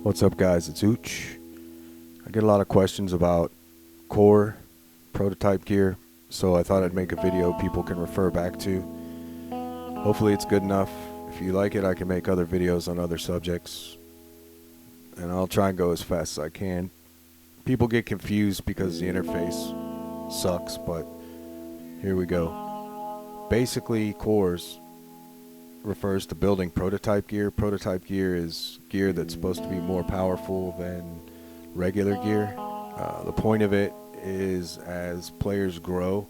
What's up, guys? It's Ooch. I get a lot of questions about core prototype gear, so I thought I'd make a video people can refer back to. Hopefully it's good enough. If you like it, I can make other videos on other subjects, and I'll try and go as fast as I can. People get confused because the interface sucks, but here we go. Basically, cores refers to building prototype gear. Prototype gear is gear that's supposed to be more powerful than regular gear. The point of it is, as players grow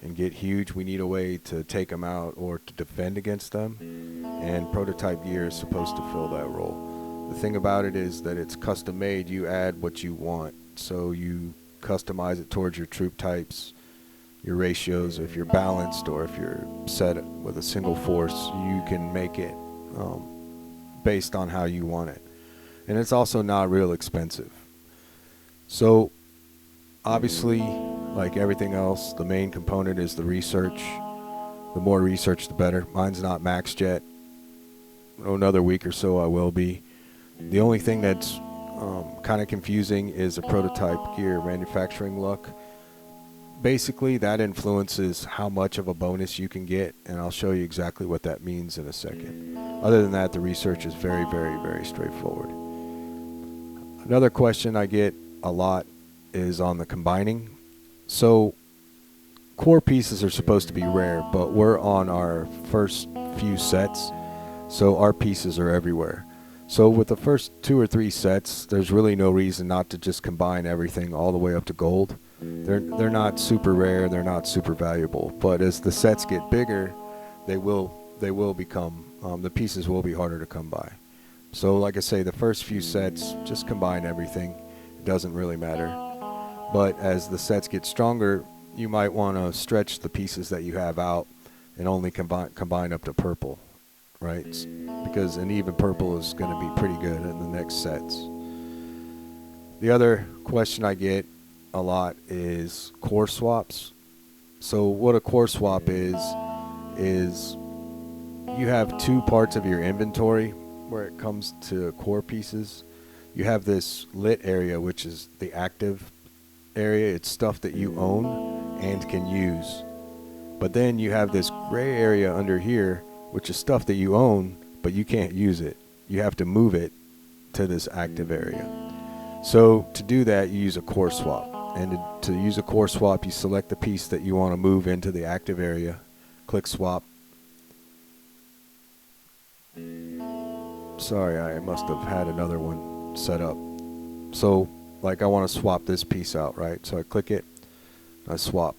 and get huge, we need a way to take them out or to defend against them, and prototype gear is supposed to fill that role. The thing about it is that it's custom made. You add what you want, so you customize it towards your troop types, your ratios. If you're balanced or if you're set with a single force, you can make it based on how you want it. And it's also not real expensive. So obviously, like everything else, the main component is the research. The more research, the better. Mine's not maxed yet. Another week or so I will be. The only thing that's kind of confusing is a prototype gear manufacturing luck. Basically, that influences how much of a bonus you can get, and I'll show you exactly what that means in a second. Other than that, the research is very, very, very straightforward. Another question I get a lot is on the combining. So, core pieces are supposed to be rare, but we're on our first few sets, so our pieces are everywhere. So with the first 2 or 3 sets, there's really no reason not to just combine everything all the way up to gold. They're not super rare, they're not super valuable, but as the sets get bigger, they will become the pieces will be harder to come by. So like I say, the first few sets, just combine everything. It doesn't really matter. But as the sets get stronger, you might want to stretch the pieces that you have out and only combine up to purple, right? Because an even purple is going to be pretty good in the next sets. The other question I get a lot is core swaps. So what a core swap is you have 2 parts of your inventory where it comes to core pieces. You have this lit area, which is the active area. It's stuff that you own and can use. But then you have this gray area under here, which is stuff that you own, but you can't use it. You have to move it to this active area. So to do that, you use a core swap. And to use a core swap, you select the piece that you want to move into the active area, click swap. Sorry, I must have had another one set up. So, like, I want to swap this piece out, right? So I click it, I swap.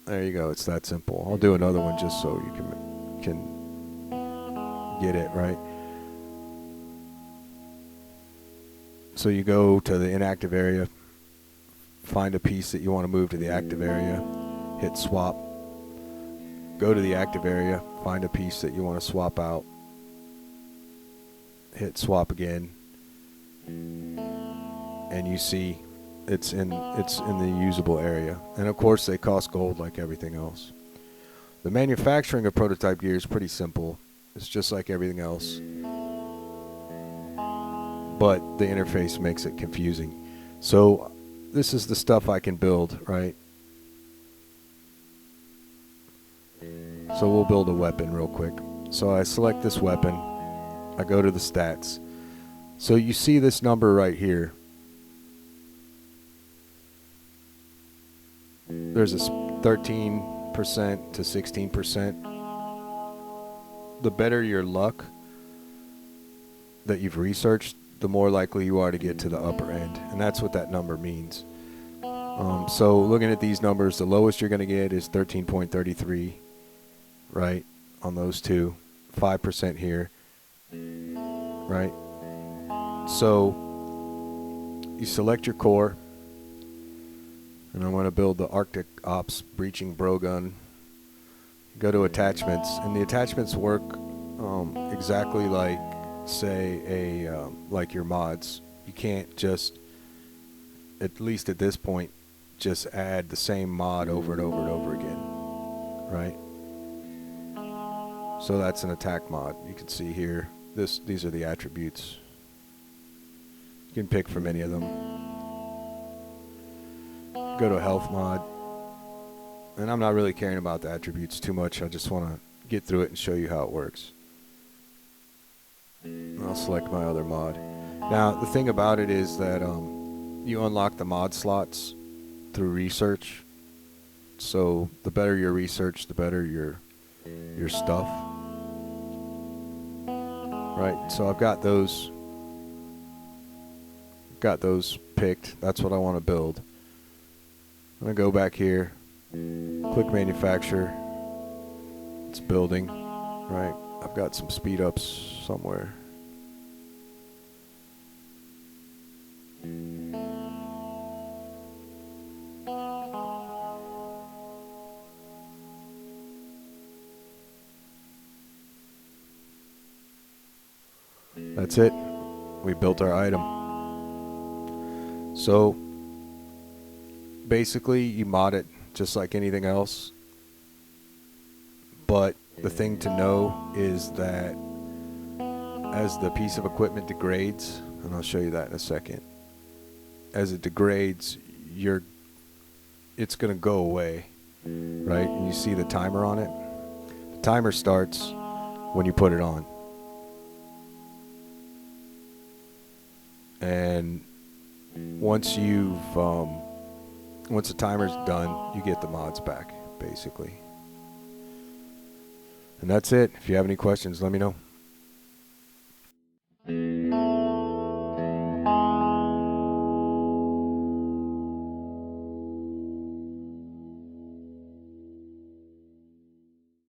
There you go, it's that simple. I'll do another one just so you can get it, right? So you go to the inactive area, find a piece that you want to move to the active area, hit swap, go to the active area, find a piece that you want to swap out, hit swap again, and you see it's in the usable area. And of course they cost gold like everything else. The manufacturing of prototype gear is pretty simple. It's just like everything else, but the interface makes it confusing. So this is the stuff I can build, right? So we'll build a weapon real quick. So I select this weapon, I go to the stats. So you see this number right here. There's a 13% to 16%. The better your luck that you've researched, the more likely you are to get to the upper end. And that's what that number means. So looking at these numbers, the lowest you're going to get is 13.33, right, on those two. 5% here, right? So you select your core, and I'm going to build the Arctic Ops Breaching Bro Gun. Go to attachments, and the attachments work exactly like, say, like your mods. You can't just, at least at this point, just add the same mod over and over and over again, right? So that's an attack mod. You can see here, these are the attributes. You can pick from any of them. Go to a health mod. And I'm not really caring about the attributes too much. I just want to get through it and show you how it works. I'll select my other mod. Now, the thing about it is that you unlock the mod slots through research. So the better your research, the better your stuff. Right, so I've got those picked. That's what I want to build. I'm going to go back here, click manufacture. It's building, right? I've got some speed ups somewhere. That's it. We built our item. So basically you mod it just like anything else. But the thing to know is that as the piece of equipment degrades, and I'll show you that in a second, as it degrades, it's going to go away, right? And you see the timer on it. The timer starts when you put it on. And once the timer's done, you get the mods back, basically. And that's it. If you have any questions, let me know.